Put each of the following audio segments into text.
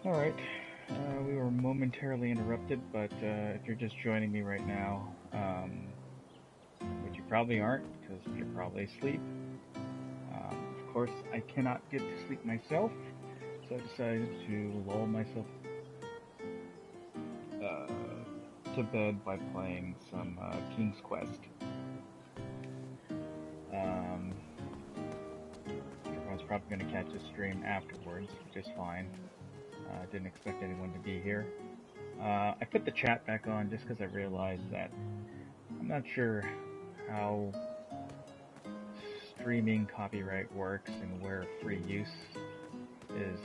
Alright, we were momentarily interrupted, but if you're just joining me right now, which you probably aren't, because you're probably asleep, of course I cannot get to sleep myself, so I decided to lull myself to bed by playing some King's Quest. Everyone's probably going to catch the stream afterwards, which is fine. Didn't expect anyone to be here. I put the chat back on just because I realized that I'm not sure how streaming copyright works and where free use is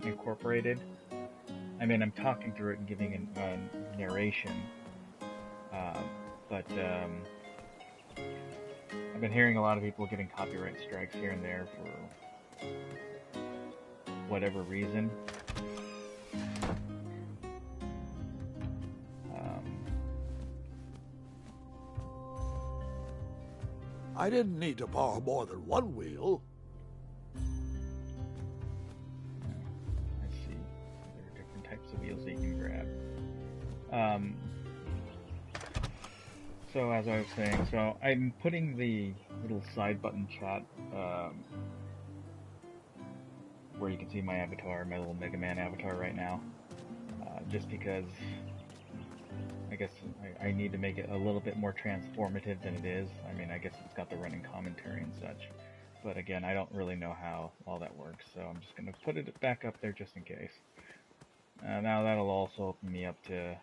incorporated. I mean, I'm talking through it and giving a narration, but I've been hearing a lot of people getting copyright strikes here and there for whatever reason. I didn't need to borrow more than one wheel. I see. There are different types of wheels that you can grab. So as I was saying, so I'm putting the little side button chat where you can see my avatar, my little Mega Man avatar right now, just because I guess I need to make it a little bit more transformative than it is. I mean, I guess it's got the running commentary and such, but again, I don't really know how all that works, so I'm just going to put it back up there just in case. Now that'll also open me up to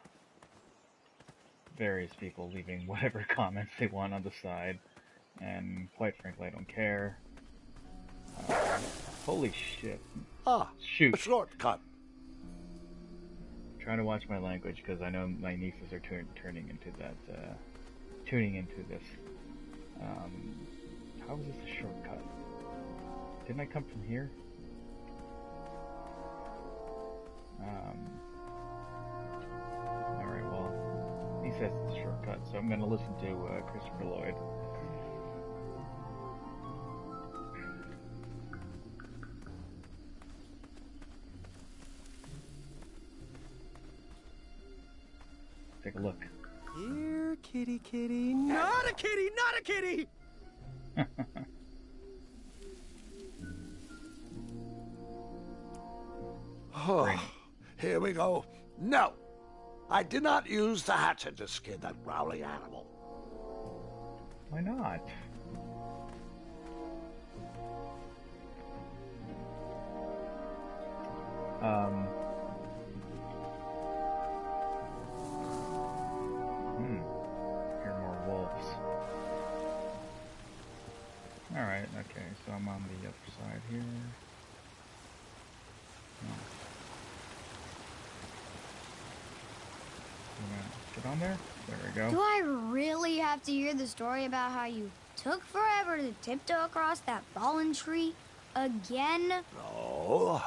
various people leaving whatever comments they want on the side, and quite frankly, I don't care. Holy shit. Shoot. A shortcut. I'm trying to watch my language because I know my nieces are tuning into this. How is this a shortcut? Didn't I come from here? Alright, well, he says it's a shortcut, so I'm gonna listen to Christopher Lloyd. Take a look. Here, kitty, kitty. Not a kitty, not a kitty! Oh, here we go. No, I did not use the hatchet to skin that growling animal. Why not? Hear more wolves. Alright, okay, so I'm on the other side here. Get on there? There we go. Do I really have to hear the story about how you took forever to tiptoe across that fallen tree again? No,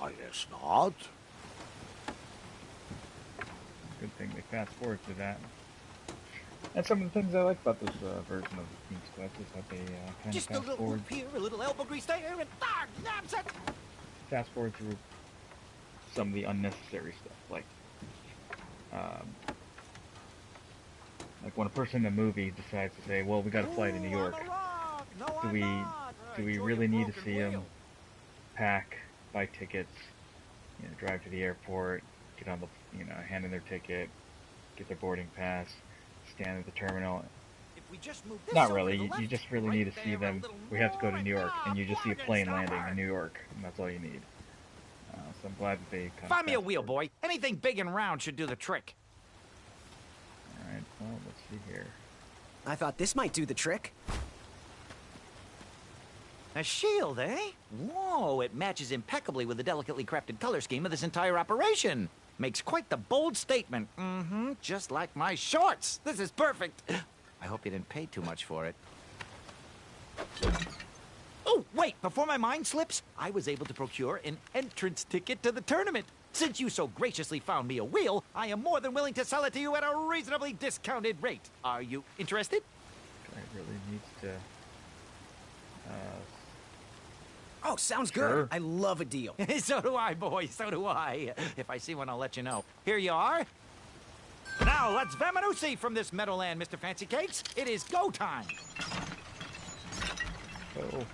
I guess not. Good thing they fast forward to that. And some of the things I like about this version of King's Quest is that they kind Just of a little forward. whoop here, a little elbow grease there, and nabs it! Fast forward through some of the unnecessary stuff, like when a person in a movie decides to say, "Well, we got to fly to New York." Do we really need to see them pack, buy tickets, drive to the airport, get on the, hand in their ticket, get their boarding pass, stand at the terminal? Not really. You just really need to see them. We have to go to New York, and you just see a plane landing in New York, and that's all you need. So I'm glad that they Find me a wheel, boy. Anything big and round should do the trick. Alright, well, let's see here. I thought this might do the trick. A shield, eh? Whoa, it matches impeccably with the delicately crafted color scheme of this entire operation. Makes quite the bold statement. Mm-hmm, just like my shorts. This is perfect. I hope you didn't pay too much for it. Oh, wait, before my mind slips, I was able to procure an entrance ticket to the tournament. Since you so graciously found me a wheel, I am more than willing to sell it to you at a reasonably discounted rate. Are you interested? Guy really needs to Oh, sounds good. Sure. I love a deal. So do I, boy. So do I. If I see one, I'll let you know. Here you are. Now, let's Vamanusi from this Meadowland, Mr. Fancy Cakes. It is go time. Oh.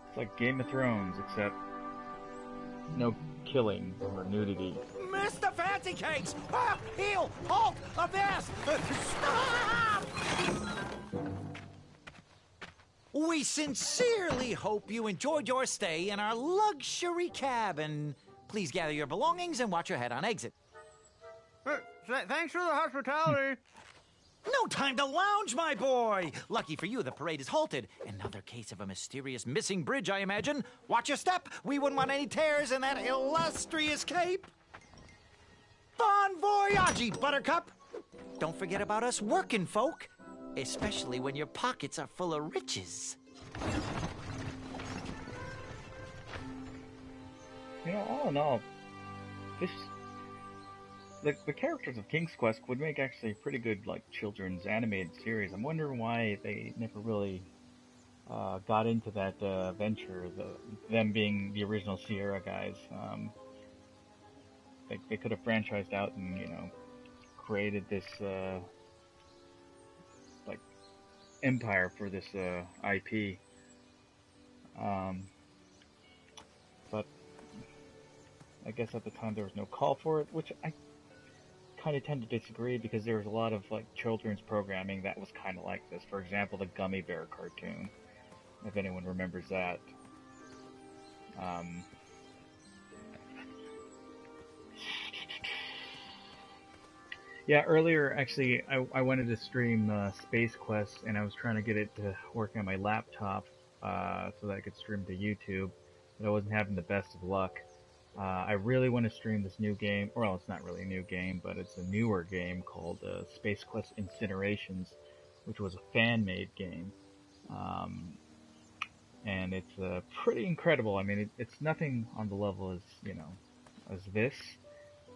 It's like Game of Thrones, except no killing or nudity. Mr. Fancy Cakes! Ah, heel! Halt! Abyss! Stop! We sincerely hope you enjoyed your stay in our luxury cabin. Please gather your belongings and watch your head on exit. Thanks for the hospitality. No time to lounge, my boy! Lucky for you, the parade is halted. Another case of a mysterious missing bridge, I imagine. Watch your step. We wouldn't want any tears in that illustrious cape. Bon voyage, Buttercup! Don't forget about us working folk, especially when your pockets are full of riches. You know, all in all, this the characters of King's Quest would make actually a pretty good like children's animated series. I'm wondering why they never really got into that venture. Them being the original Sierra guys, they could have franchised out and created this like empire for this IP. But I guess at the time there was no call for it, which I kind of tend to disagree because there was a lot of like children's programming that was kind of like this. For example, the Gummy Bear cartoon, if anyone remembers that. Yeah, earlier actually I wanted to stream Space Quest, and I was trying to get it to work on my laptop so that I could stream to YouTube, but I wasn't having the best of luck. I really want to stream this new game. Well, it's not really a new game, but it's a newer game called Space Quest Incinerations, which was a fan-made game. And it's pretty incredible. I mean, it's nothing on the level as this,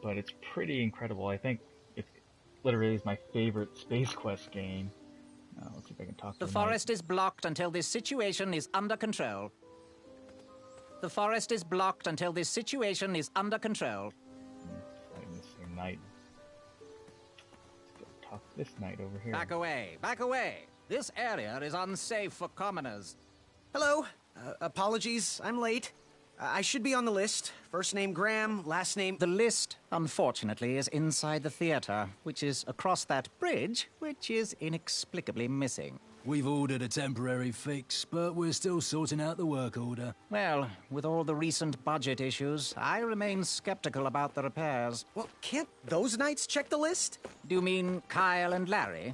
but it's pretty incredible. I think it literally is my favorite Space Quest game. Let's see if I can talk to The forest is blocked until this situation is under control. The forest is blocked until this situation is under control. Not even the same night. Let's go talk to this knight over here. Back away, back away. This area is unsafe for commoners. Hello. Apologies, I'm late. I should be on the list. First name Graham, last name... The list, unfortunately, is inside the theater, which is across that bridge, which is inexplicably missing. We've ordered a temporary fix, but we're still sorting out the work order. Well, with all the recent budget issues, I remain skeptical about the repairs. Well, can't those knights check the list? Do you mean Kyle and Larry?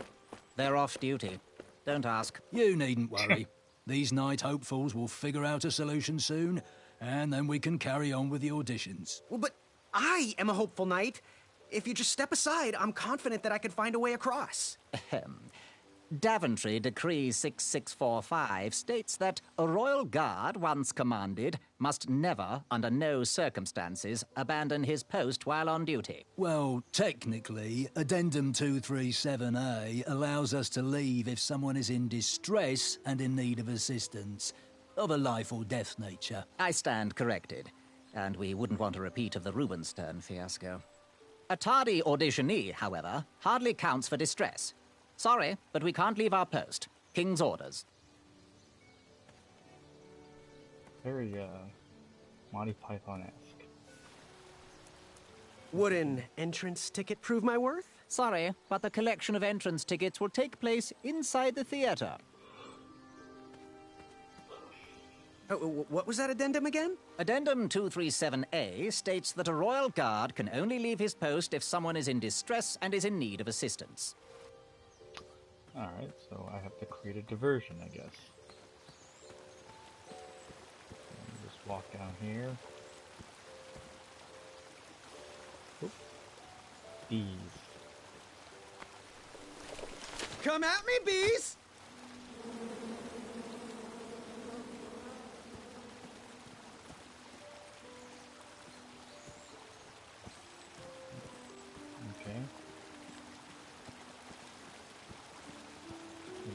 They're off duty. Don't ask. You needn't worry. These night hopefuls will figure out a solution soon, and then we can carry on with the auditions. Well, but I am a hopeful knight. If you just step aside, I'm confident that I could find a way across. Daventry Decree 6645 states that a royal guard once commanded must never, under no circumstances, abandon his post while on duty. Well, technically, Addendum 237A allows us to leave if someone is in distress and in need of assistance, of a life or death nature. I stand corrected, and we wouldn't want a repeat of the Rubenstern fiasco. A tardy auditionee, however, hardly counts for distress. Sorry, but we can't leave our post. King's orders. Very, Monty Python-esque. Would an entrance ticket prove my worth? Sorry, but the collection of entrance tickets will take place inside the theater. What was that addendum again? Addendum 237A states that a royal guard can only leave his post if someone is in distress and is in need of assistance. Alright, so I have to create a diversion, I guess. Just walk down here. Oop. Bees. Come at me, bees! Okay.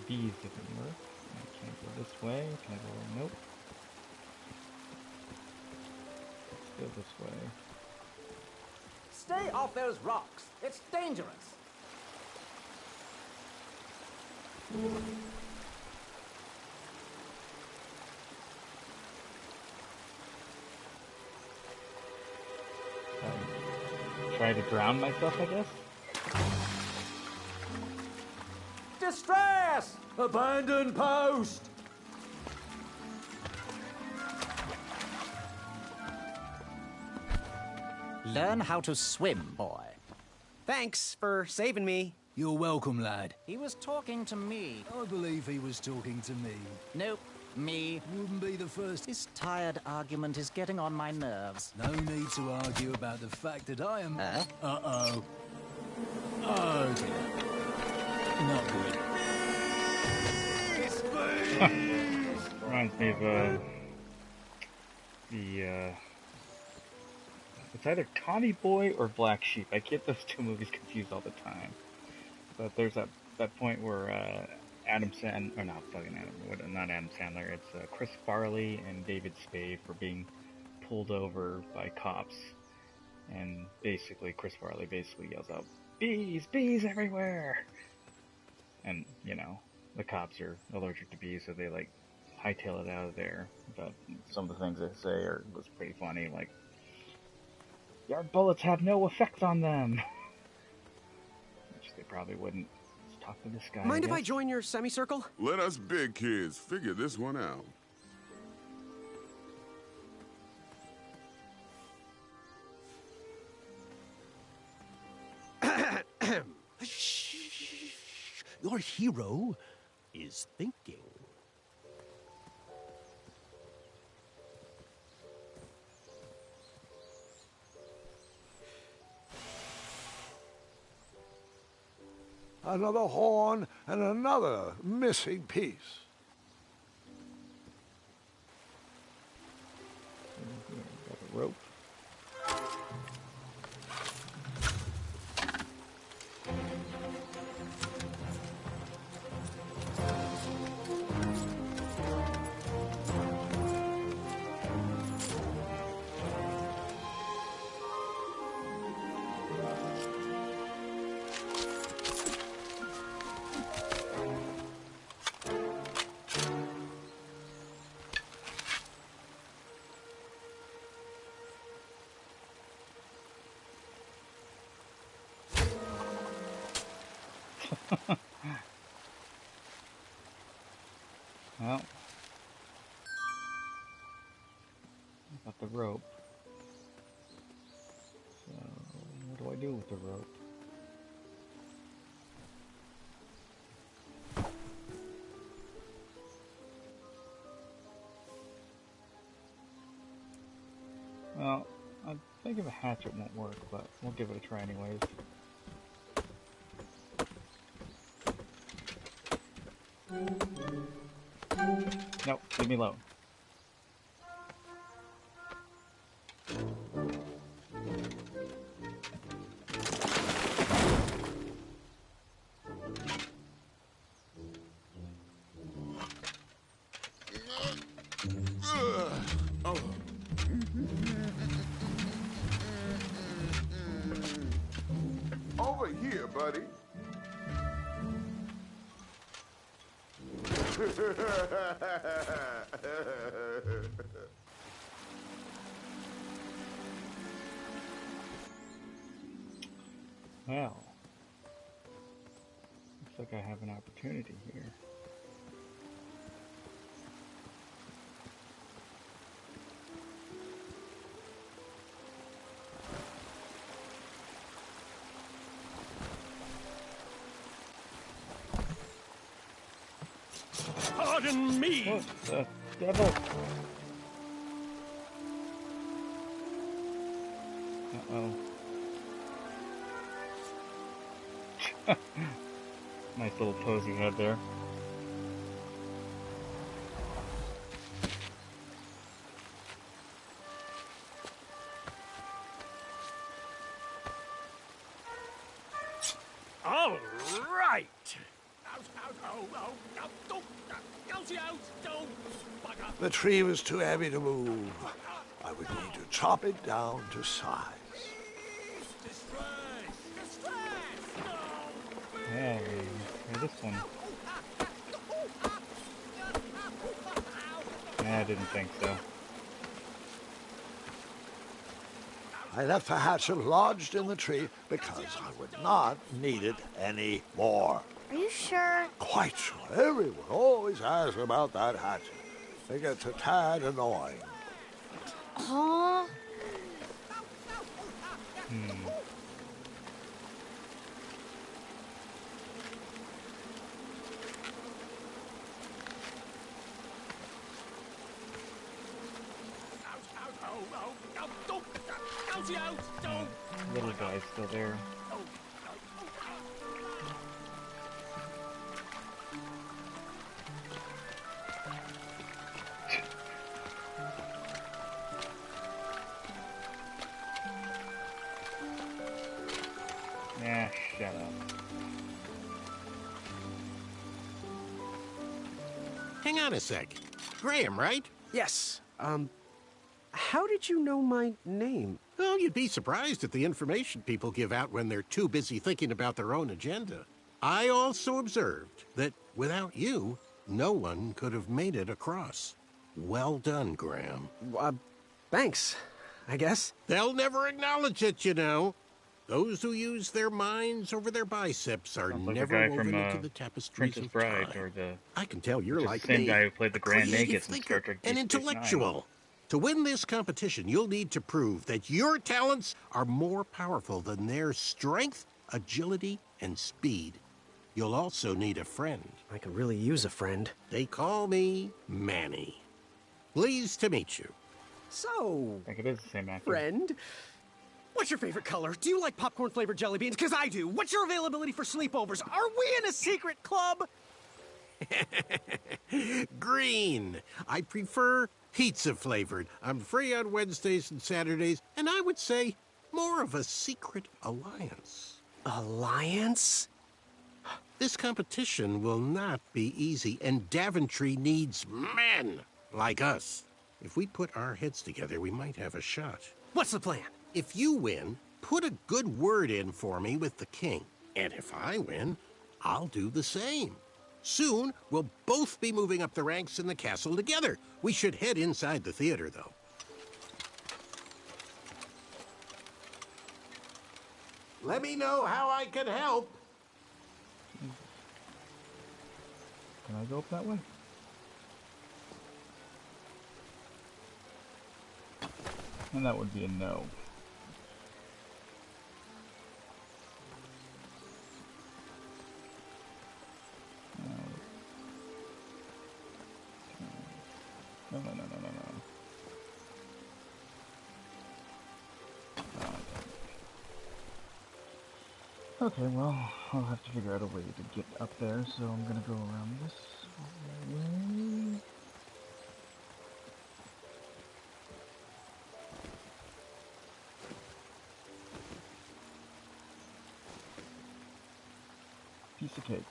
bees didn't work. I can't go this way. Can I go? Nope. Let's go this way. Stay off those rocks. It's dangerous. Try to drown myself, I guess? Distress! Abandon post! Learn how to swim, boy. Thanks for saving me. You're welcome, lad. He was talking to me. I believe he was talking to me. Nope, me. Wouldn't be the first. This tired argument is getting on my nerves. No need to argue about the fact that I am... Huh? Uh-oh. Oh, dear. Not good. Reminds me of, it's either Tommy Boy or Black Sheep. I get those two movies confused all the time. But there's that point where Adam Sandler, or not fucking Adam, not Adam Sandler, it's Chris Farley and David Spade were being pulled over by cops. And basically, Chris Farley basically yells out, "Bees! Bees everywhere!" And, you know, the cops are allergic to bees, so they, like, hightail it out of there. But some of the things they say was pretty funny, like, "Yard bullets have no effect on them." Which they probably wouldn't. Let's talk to this guy. Mind if I join your semicircle? Let us big kids figure this one out. Your hero is thinking. Another horn and another missing piece. Got a rope. Well, got the rope. So, what do I do with the rope? Well, I think a hatchet won't work, but we'll give it a try anyways. Nope, leave me alone. Over here, buddy. Well, looks like I have an opportunity here. Pardon me! What the devil? Uh-oh. Nice little pose you had there. All right! The tree was too heavy to move. I would need to chop it down to size. Yeah, try this one. I didn't think so. I left the hatchet lodged in the tree because I would not need it anymore. Are you sure? Quite sure. Everyone always asks about that hatchet. It gets a tad annoying. Huh? Little guy's still there. Yeah, shut up. Hang on a sec. Graham, right? Yes. How did you know my name? Well, you'd be surprised at the information people give out when they're too busy thinking about their own agenda. I also observed that without you, no one could have made it across. Well done, Graham. Thanks, I guess. They'll never acknowledge it, you know. Those who use their minds over their biceps are Sounds like never the guy woven from into the tapestries Princess of Bride, time. or the I can tell you're like same me. guy who played the Grand Creative Nagus in thinker Star Trek and Deep Space Nine. intellectual. To win this competition, you'll need to prove that your talents are more powerful than their strength, agility, and speed. You'll also need a friend. I could really use a friend. They call me Manny. Pleased to meet you. So, I think it is the same actor. friend, what's your favorite color? Do you like popcorn-flavored jelly beans? Because I do. What's your availability for sleepovers? Are we in a secret club? Green. I prefer pizza-flavored. I'm free on Wednesdays and Saturdays, and I would say more of a secret alliance. Alliance? This competition will not be easy, and Daventry needs men like us. If we put our heads together, we might have a shot. What's the plan? If you win, put a good word in for me with the king. And if I win, I'll do the same. Soon, we'll both be moving up the ranks in the castle together. We should head inside the theater, though. Let me know how I can help. Can I go up that way? And that would be a no. No. Okay, well, I'll have to figure out a way to get up there, so I'm gonna go around this way. Piece of cake.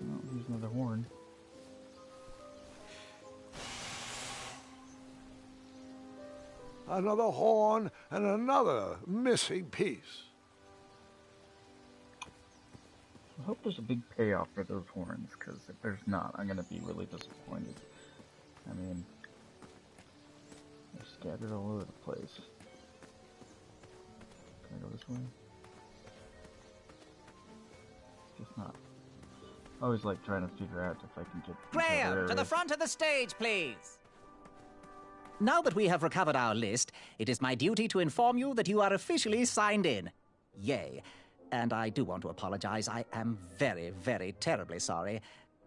Oh, here's another horn. Another horn and another missing piece. I hope there's a big payoff for those horns, because if there's not, I'm gonna be really disappointed. I mean, they're scattered all over the place. Can I go this way? Just not. I always like trying to figure out if I can get... Graham, to the front of the stage, please. Now that we have recovered our list, it is my duty to inform you that you are officially signed in. Yay. And I do want to apologize. I am very, very terribly sorry,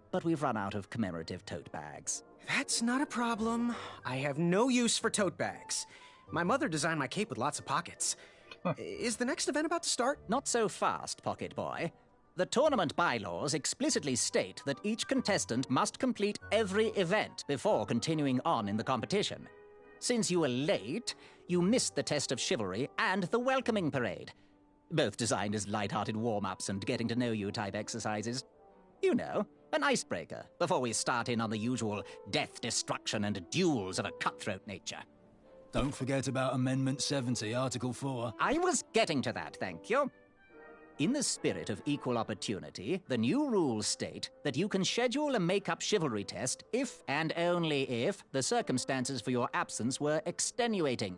but we've run out of commemorative tote bags. That's not a problem. I have no use for tote bags. My mother designed my cape with lots of pockets. Is the next event about to start? Not so fast, Pocket Boy. The tournament bylaws explicitly state that each contestant must complete every event before continuing on in the competition. Since you were late, you missed the test of chivalry and the welcoming parade, both designed as light-hearted warm-ups and getting-to-know-you type exercises. You know, an icebreaker before we start in on the usual death, destruction, and duels of a cutthroat nature. Don't forget about Amendment 70, Article 4. I was getting to that, thank you. In the spirit of equal opportunity, the new rules state that you can schedule a make-up chivalry test if and only if the circumstances for your absence were extenuating.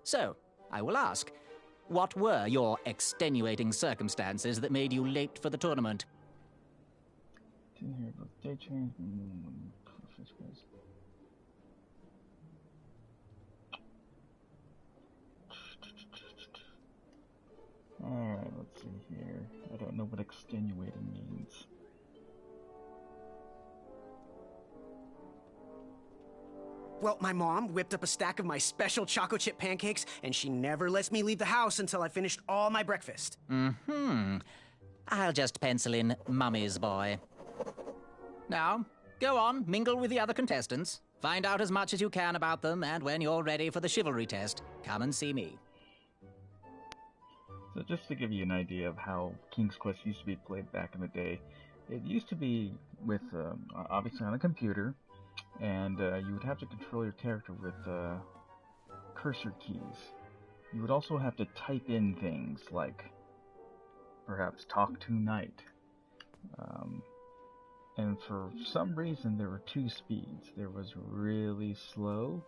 So, I will ask, what were your extenuating circumstances that made you late for the tournament? Alright, let's see here. I don't know what extenuating means. Well, my mom whipped up a stack of my special chocolate chip pancakes, and she never lets me leave the house until I finished all my breakfast. I'll just pencil in Mummy's boy. Now, go on, mingle with the other contestants. Find out as much as you can about them, and when you're ready for the chivalry test, come and see me. So just to give you an idea of how King's Quest used to be played back in the day, it used to be with, obviously on a computer, and you would have to control your character with cursor keys. You would also have to type in things like, perhaps, talk to knight. And for some reason there were two speeds. There was really slow,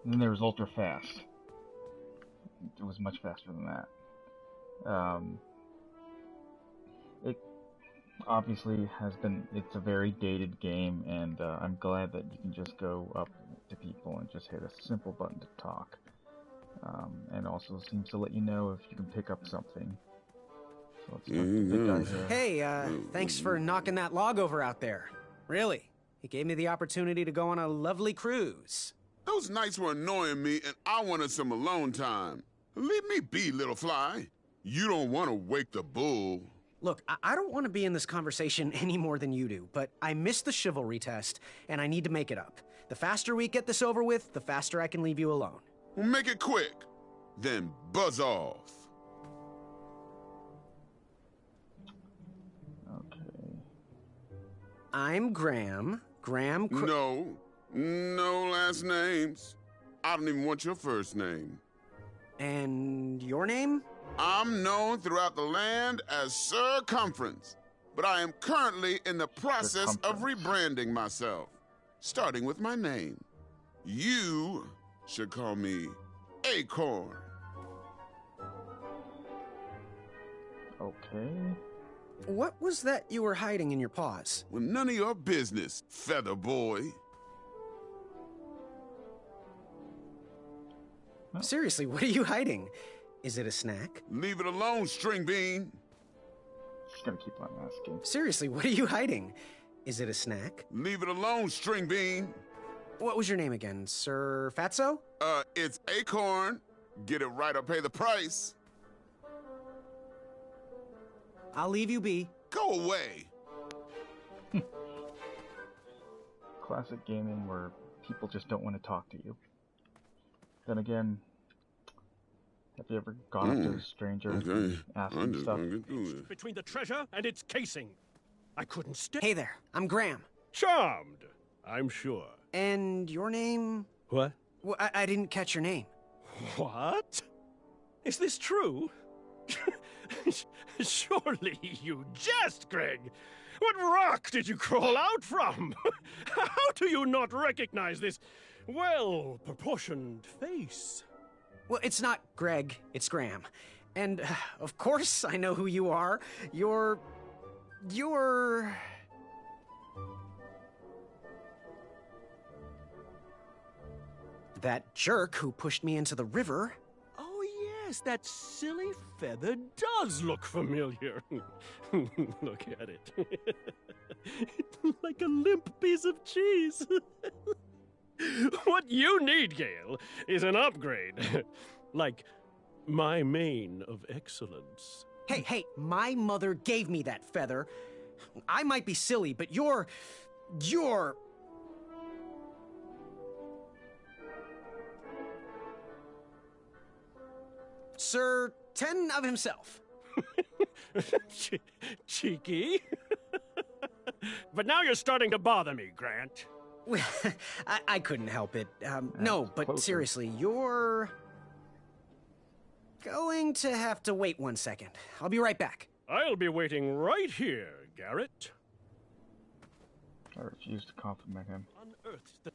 and then there was ultra fast. It was much faster than that. It obviously it's a very dated game, and I'm glad that you can just go up to people and just hit a simple button to talk. And also seems to let you know if you can pick up something. So let's talk to the guy here. Hey, thanks for knocking that log over out there. Really, it gave me the opportunity to go on a lovely cruise. Those nights were annoying me, and I wanted some alone time. Leave me be, little fly. You don't want to wake the bull. Look, I don't want to be in this conversation any more than you do, but I missed the chivalry test, and I need to make it up. The faster we get this over with, the faster I can leave you alone. Well, make it quick. Then buzz off. Okay. I'm Graham. No last names. I don't even want your first name. And your name? I'm known throughout the land as Circumference, but I am currently in the process of rebranding myself, starting with my name. You should call me Acorn. Okay. What was that you were hiding in your paws? Well, none of your business, Feather Boy. Seriously, what are you hiding? Is it a snack? Leave it alone, String Bean. Just gonna keep on asking. Seriously, what are you hiding? Is it a snack? Leave it alone, String Bean. What was your name again, Sir Fatso? It's Acorn. Get it right or pay the price. I'll leave you be. Go away. Classic gaming where people just don't want to talk to you. Then again, have you ever gone up to a stranger and asked them stuff? Between the treasure and its casing. I couldn't stay. Hey there, I'm Graham. Charmed, I'm sure. And your name? What? Well, I didn't catch your name. What? Is this true? Surely you jest, Greg. What rock did you crawl out from? How do you not recognize this well-proportioned face? Well, it's not Greg, it's Graham. And, of course, I know who you are. You're... that jerk who pushed me into the river. Oh, yes, that silly feather does look familiar. Look at it. It's like a limp piece of cheese. What you need, Gale, is an upgrade. Like my mane of excellence. Hey, my mother gave me that feather. I might be silly, but you're... Sir Ten of himself. Cheeky. But now you're starting to bother me, Grant. I couldn't help it. No, but closer. seriously, you're... going to have to wait 1 second. I'll be right back. I'll be waiting right here, Garrett. I refuse to compliment him. Unearthed the...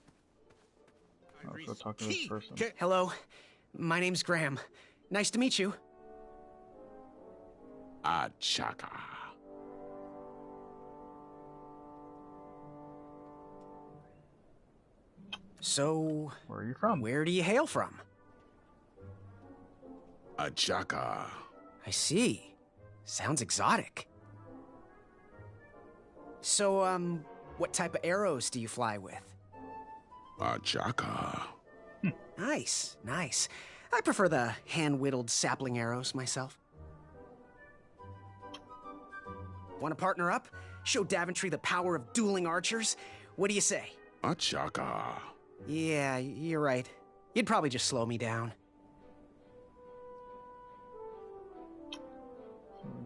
Let's go talk to this person. Hello, my name's Graham. Nice to meet you. Chaka. So... Where are you from? Where do you hail from? Chaka. I see. Sounds exotic. So, what type of arrows do you fly with? Chaka. Nice. I prefer the hand-whittled sapling arrows myself. Want to partner up? Show Daventry the power of dueling archers? What do you say? Chaka. Yeah, you're right. You'd probably just slow me down.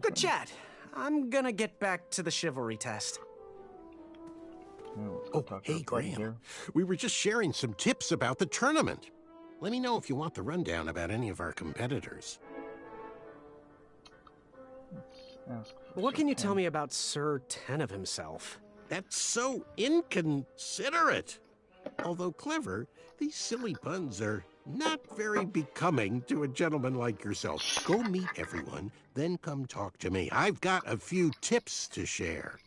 Good chat. I'm gonna get back to the chivalry test. Oh, hey, Graham. We were just sharing some tips about the tournament. Let me know if you want the rundown about any of our competitors. What can you tell me about Sir Ten of himself? That's so inconsiderate. Although clever, these silly puns are not very becoming to a gentleman like yourself. Go meet everyone, then come talk to me. I've got a few tips to share.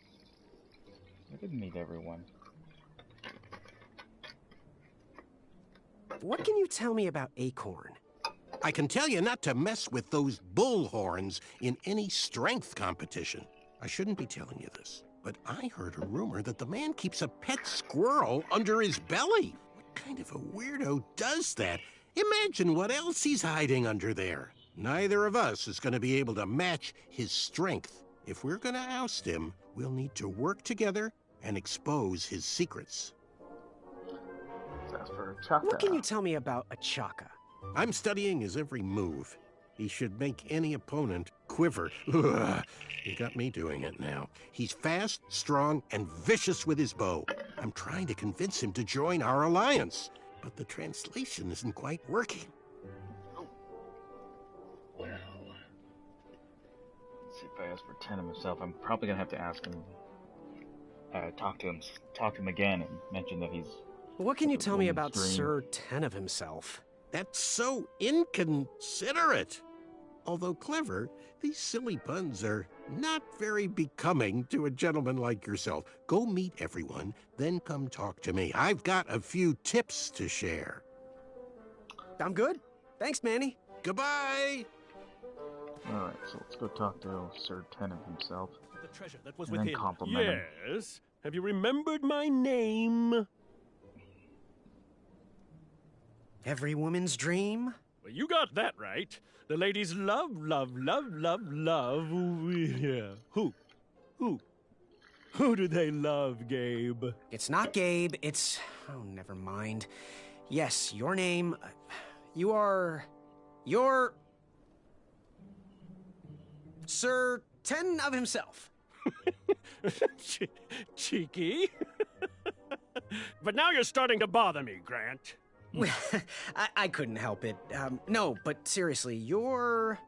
I didn't meet everyone. What can you tell me about Acorn? I can tell you not to mess with those bullhorns in any strength competition. I shouldn't be telling you this, but I heard a rumor that the man keeps a pet squirrel under his belly. What kind of a weirdo does that? Imagine what else he's hiding under there. Neither of us is going to be able to match his strength. If we're going to oust him, we'll need to work together and expose his secrets. That's for Chaka. What can you tell me about a Chaka? I'm studying his every move. He should make any opponent quiver. Ugh, you got me doing it now. He's fast, strong, and vicious with his bow. I'm trying to convince him to join our alliance, but the translation isn't quite working. Well, let's see if I ask for Ten of himself. I'm probably gonna have to ask him, talk to him again, and mention that he's. What can you tell me about Sir Ten of himself? That's so inconsiderate. Although clever, these silly puns are not very becoming to a gentleman like yourself. Go meet everyone, then come talk to me. I've got a few tips to share. I'm good. Thanks, Manny. Goodbye. Alright, so let's go talk to Sir Ten of himself. The treasure that was And within. then compliment him. Yes. Have you remembered my name? Every woman's dream? Well, you got that right. The ladies love. Yeah. Who do they love, Gabe? It's not Gabe, it's... Oh, never mind. Yes, your name... You're... Sir Ten of himself. Cheeky. But now you're starting to bother me, Grant. I couldn't help it. No, but seriously, you're...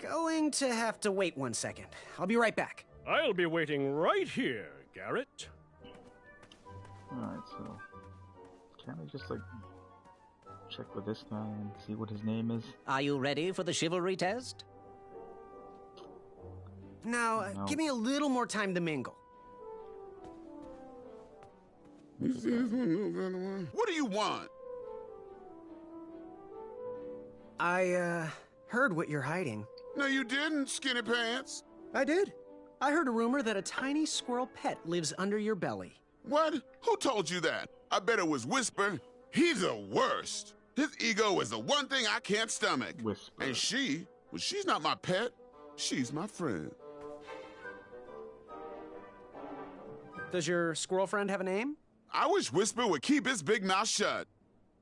going to have to wait 1 second. I'll be right back. I'll be waiting right here, Garrett. Alright, so... Can't I just, like... check with this guy and see what his name is? Are you ready for the chivalry test? Now, No. give me a little more time to mingle. What do you want? I, heard what you're hiding. No, you didn't, skinny pants. I did. I heard a rumor that a tiny squirrel pet lives under your belly. What? Who told you that? I bet it was Whisper. He's the worst. His ego is the one thing I can't stomach. Whisper. And she's not my pet. She's my friend. Does your squirrel friend have a name? I wish Whisper would keep his big mouth shut.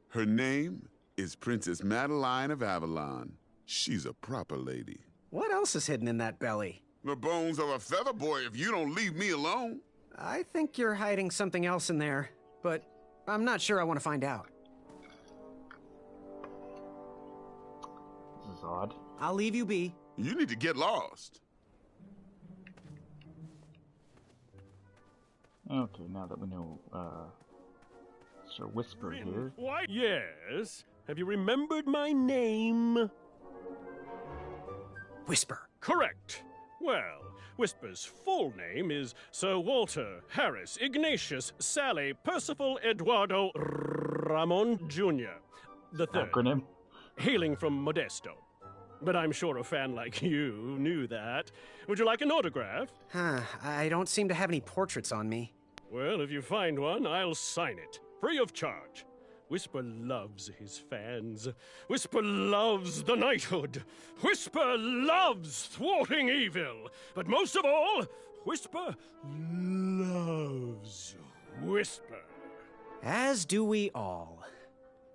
Her name is Princess Madeline of Avalon. She's a proper lady. What else is hidden in that belly? The bones of a feather boy if you don't leave me alone. I think you're hiding something else in there, but I'm not sure I want to find out. This is odd. I'll leave you be. You need to get lost. Okay, now that we know, Sir Whisper here. Why? Yes. Have you remembered my name? Whisper. Correct. Well, Whisper's full name is Sir Walter Harris Ignatius Sally Percival Eduardo Ramon Jr. the third. Acronym? Hailing from Modesto. But I'm sure a fan like you knew that. Would you like an autograph? I don't seem to have any portraits on me. Well, if you find one, I'll sign it. Free of charge. Whisper loves his fans. Whisper loves the knighthood. Whisper loves thwarting evil. But most of all, Whisper loves Whisper. As do we all.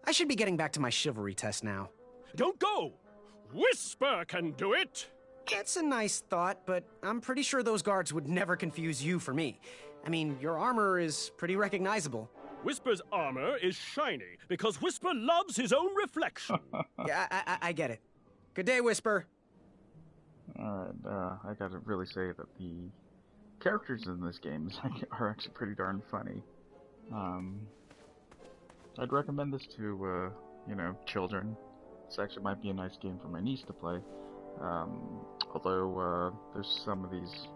I should be getting back to my chivalry test now. Don't go! Whisper can do it! That's a nice thought, but I'm pretty sure those guards would never confuse you for me. I mean, your armor is pretty recognizable. Whisper's armor is shiny because Whisper loves his own reflection. Yeah, I get it. Good day, Whisper. Alright, I gotta really say that the characters in this game are actually pretty darn funny. I'd recommend this to, children. This actually might be a nice game for my niece to play. Although, there's some of these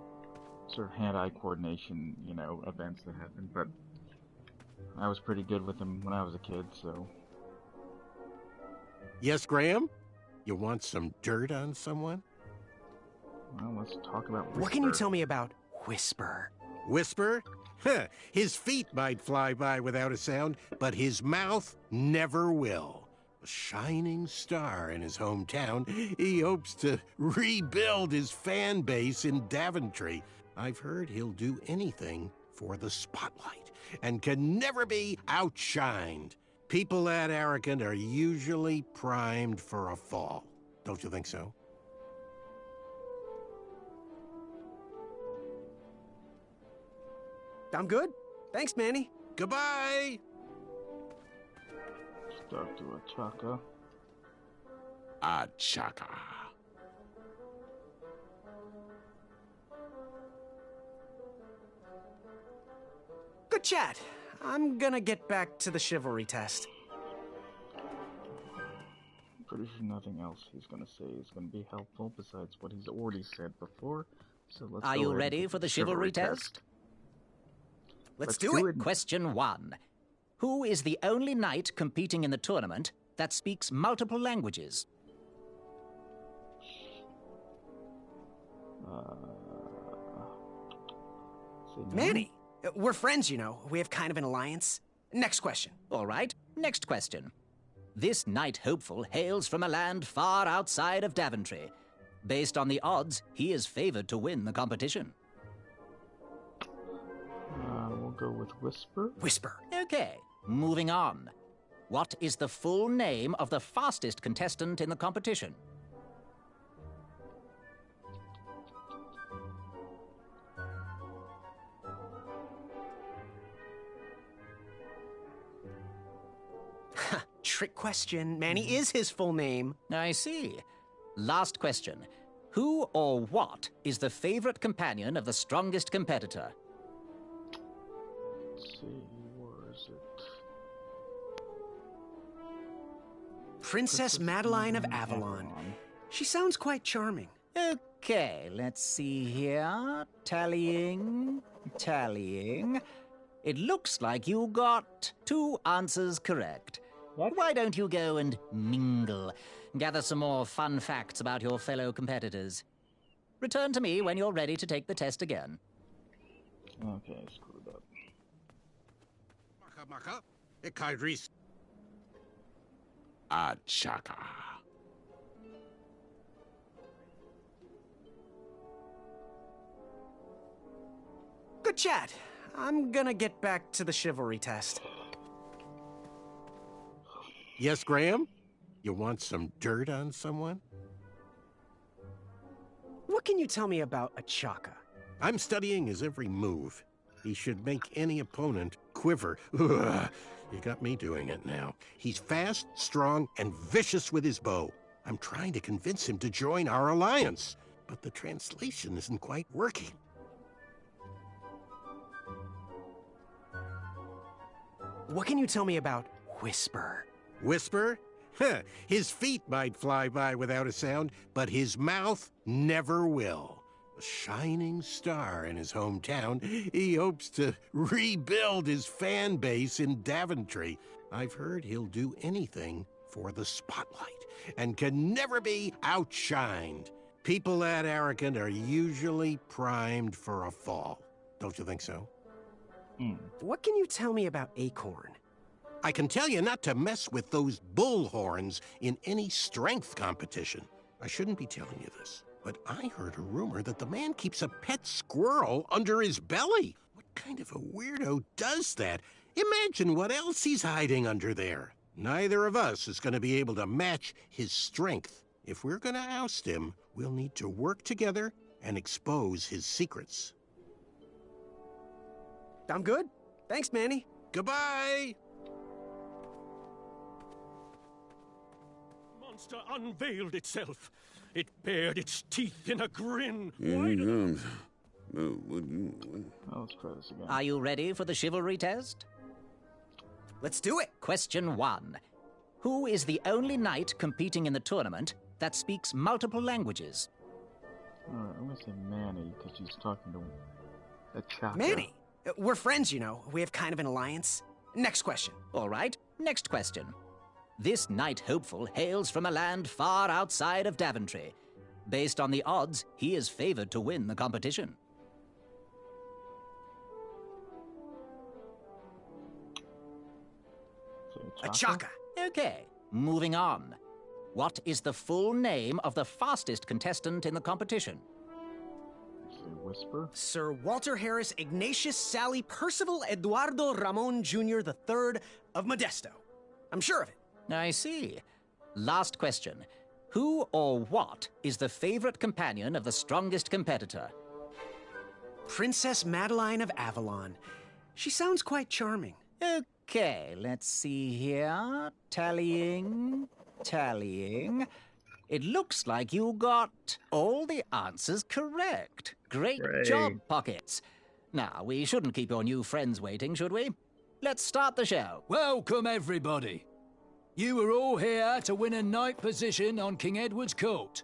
sort of hand-eye coordination, events that happen, but I was pretty good with them when I was a kid, so... Yes, Graham? You want some dirt on someone? Well, let's talk about Whisper. What can you tell me about Whisper? Whisper? Huh. His feet might fly by without a sound, but his mouth never will. A shining star in his hometown, he hopes to rebuild his fan base in Daventry. I've heard he'll do anything for the spotlight and can never be outshined. People that arrogant are usually primed for a fall. Don't you think so? I'm good. Thanks, Manny. Goodbye! Stuck to a chaka. A chaka. Good chat. I'm gonna get back to the chivalry test. Pretty sure nothing else he's gonna say is gonna be helpful besides what he's already said before. So let's. Are you ready for the chivalry test? Let's do it. Question 1. Who is the only knight competing in the tournament that speaks multiple languages? Manny. We're friends, you know. We have kind of an alliance. Next question. All right. Next question. This knight hopeful hails from a land far outside of Daventry. Based on the odds, he is favored to win the competition. We'll go with Whisper. Whisper. Okay, moving on. What is the full name of the fastest contestant in the competition? Trick question. Manny is his full name. I see. Last question. Who or what is the favorite companion of the strongest competitor? Let's see, where is it? Princess Madeline of Avalon. She sounds quite charming. Okay, let's see here. Tallying. It looks like you got 2 answers correct. What? Why don't you go and mingle? Gather some more fun facts about your fellow competitors. Return to me when you're ready to take the test again. Okay, screwed up. Maka, Ekaidris. A chaka. Good chat. I'm gonna get back to the chivalry test. Yes, Graham? You want some dirt on someone? What can you tell me about a Chaka? I'm studying his every move. He should make any opponent quiver. Ugh, you got me doing it now. He's fast, strong, and vicious with his bow. I'm trying to convince him to join our alliance, but the translation isn't quite working. What can you tell me about Whisper? Whisper? Huh, his feet might fly by without a sound, but his mouth never will. A shining star in his hometown, he hopes to rebuild his fan base in Daventry. I've heard he'll do anything for the spotlight and can never be outshined. People that arrogant are usually primed for a fall. Don't you think so? What can you tell me about Acorn? I can tell you not to mess with those bullhorns in any strength competition. I shouldn't be telling you this, but I heard a rumor that the man keeps a pet squirrel under his belly. What kind of a weirdo does that? Imagine what else he's hiding under there. Neither of us is going to be able to match his strength. If we're going to oust him, we'll need to work together and expose his secrets. I'm good. Thanks, Manny. Goodbye! Monster unveiled itself. It bared its teeth in a grin. Let's try this again. Are you ready for the chivalry test? Let's do it. Question 1. Who is the only knight competing in the tournament that speaks multiple languages? Alright, I'm gonna say Manny, because she's talking to a Chaka. Manny! We're friends, you know. We have kind of an alliance. Next question. All right, next question. This knight hopeful hails from a land far outside of Daventry. Based on the odds, he is favored to win the competition. A Chaka. Okay, moving on. What is the full name of the fastest contestant in the competition? Whisper? Sir Walter Harris Ignatius Sally Percival Eduardo Ramon Jr. III of Modesto. I'm sure of it. I see. Last question. Who or what is the favorite companion of the strongest competitor? Princess Madeline of Avalon. She sounds quite charming. Okay, let's see here. Tallying. It looks like you got all the answers correct. Great job, Pockets. Now, we shouldn't keep your new friends waiting, should we? Let's start the show. Welcome, everybody. You are all here to win a knight position on King Edward's court.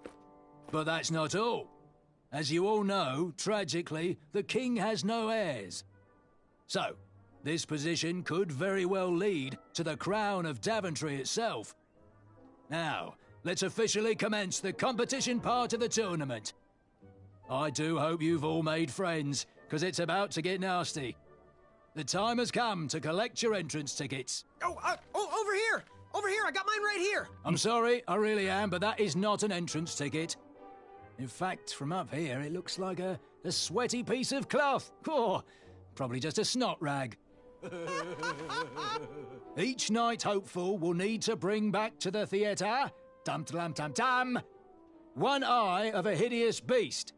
But that's not all. As you all know, tragically, the king has no heirs. So, this position could very well lead to the crown of Daventry itself. Now, let's officially commence the competition part of the tournament. I do hope you've all made friends, because it's about to get nasty. The time has come to collect your entrance tickets. Oh, over here! Over here, I got mine right here! I'm sorry, I really am, but that is not an entrance ticket. In fact, from up here, it looks like a sweaty piece of cloth. Oh, probably just a snot rag. Each knight hopeful will need to bring back to the theatre, dum-dum-dum-dum, one eye of a hideous beast.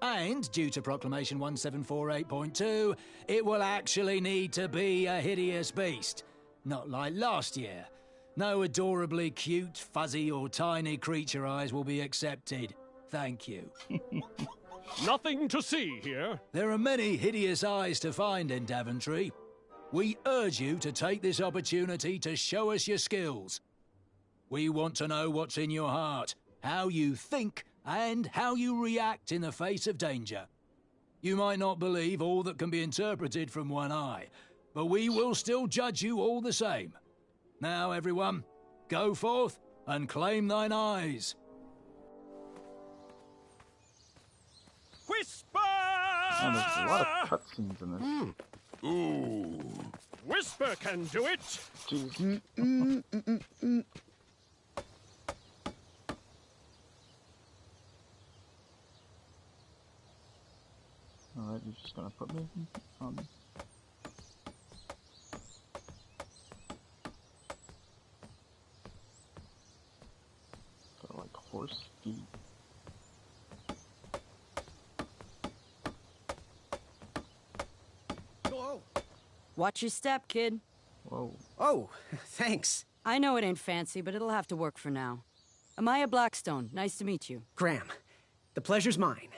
And, due to Proclamation 1748.2, it will actually need to be a hideous beast. Not like last year. No adorably cute, fuzzy, or tiny creature eyes will be accepted. Thank you. Nothing to see here. There are many hideous eyes to find in Daventry. We urge you to take this opportunity to show us your skills. We want to know what's in your heart, how you think, and how you react in the face of danger. You might not believe all that can be interpreted from one eye, but we will still judge you all the same. Now, everyone, go forth and claim thine eyes. Whisper! Oh, there's a lot of cutscenes in this. Ooh. Whisper can do it. Jeez. Alright, you're just gonna put me on... Got like horse feet. Whoa! Watch your step, kid. Whoa. Oh, thanks. I know it ain't fancy, but it'll have to work for now. Amaya Blackstone, nice to meet you. Graham, the pleasure's mine.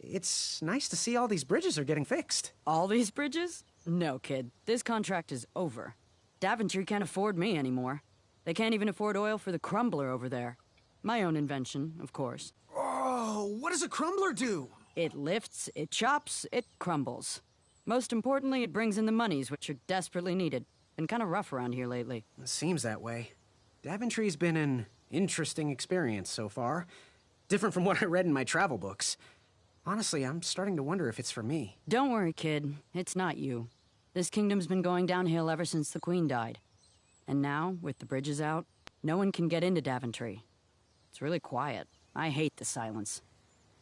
It's nice to see all these bridges are getting fixed. All these bridges? No, kid. This contract is over. Daventry can't afford me anymore. They can't even afford oil for the crumbler over there. My own invention, of course. Oh, what does a crumbler do? It lifts, it chops, it crumbles. Most importantly, it brings in the monies, which are desperately needed. Been kind of rough around here lately. It seems that way. Daventry's been an interesting experience so far. Different from what I read in my travel books. Honestly, I'm starting to wonder if it's for me. Don't worry, kid. It's not you. This kingdom's been going downhill ever since the Queen died. And now, with the bridges out, no one can get into Daventry. It's really quiet. I hate the silence.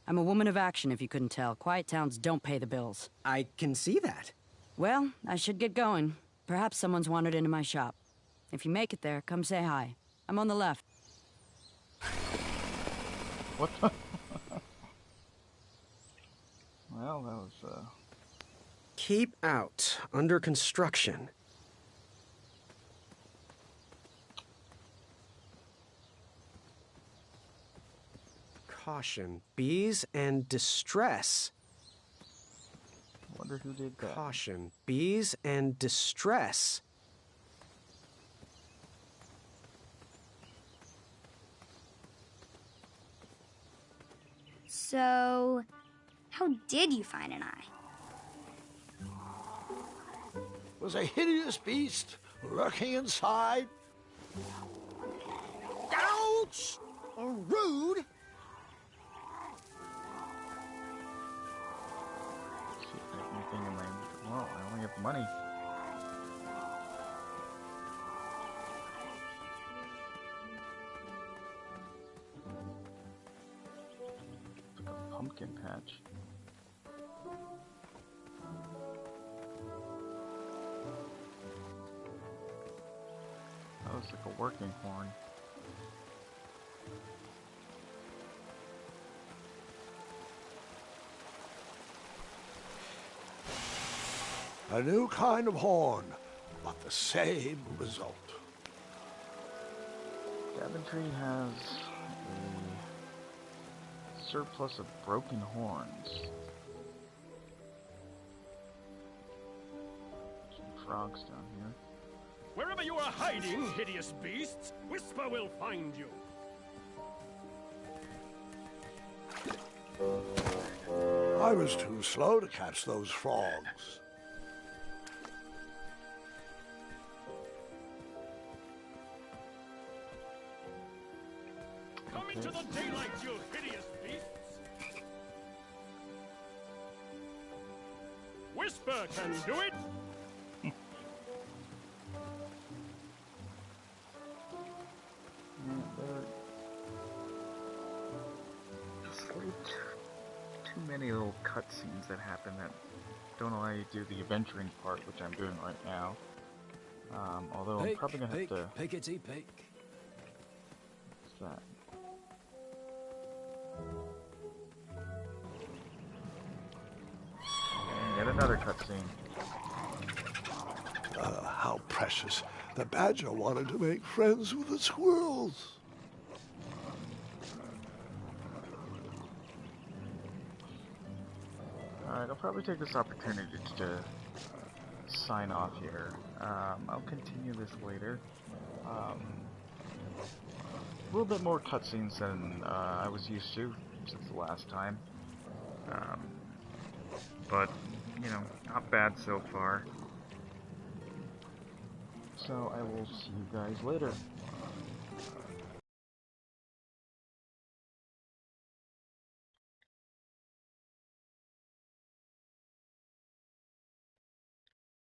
I'm a woman of action, if you couldn't tell. Quiet towns don't pay the bills. I can see that. Well, I should get going. Perhaps someone's wandered into my shop. If you make it there, come say hi. I'm on the left. What the? Well, that was, Keep out. Under construction. Caution. Bees and distress. Wonder who did that. Caution. Bees and distress. So, how did you find an eye? Was a hideous beast lurking inside? Ouch! Rude! See if there's anything in my... Well, I only have money. It's like a pumpkin patch. That looks like a working horn. A new kind of horn, but the same result. Daventry has a surplus of broken horns. Some frogs down here. Wherever you are hiding, hideous beasts, Whisper will find you. I was too slow to catch those frogs. Come into the daylight, you hideous beasts! Whisper can do it! Too many little cutscenes that happen that don't allow you to do the adventuring part, which I'm doing right now. Although I'm probably gonna have to. Pickety pick. What's that? And yet another cutscene. How precious. The badger wanted to make friends with the squirrels. Alright, I'll probably take this opportunity to sign off here. I'll continue this later. A little bit more cutscenes than I was used to since the last time. But, you know, not bad so far. So I will see you guys later.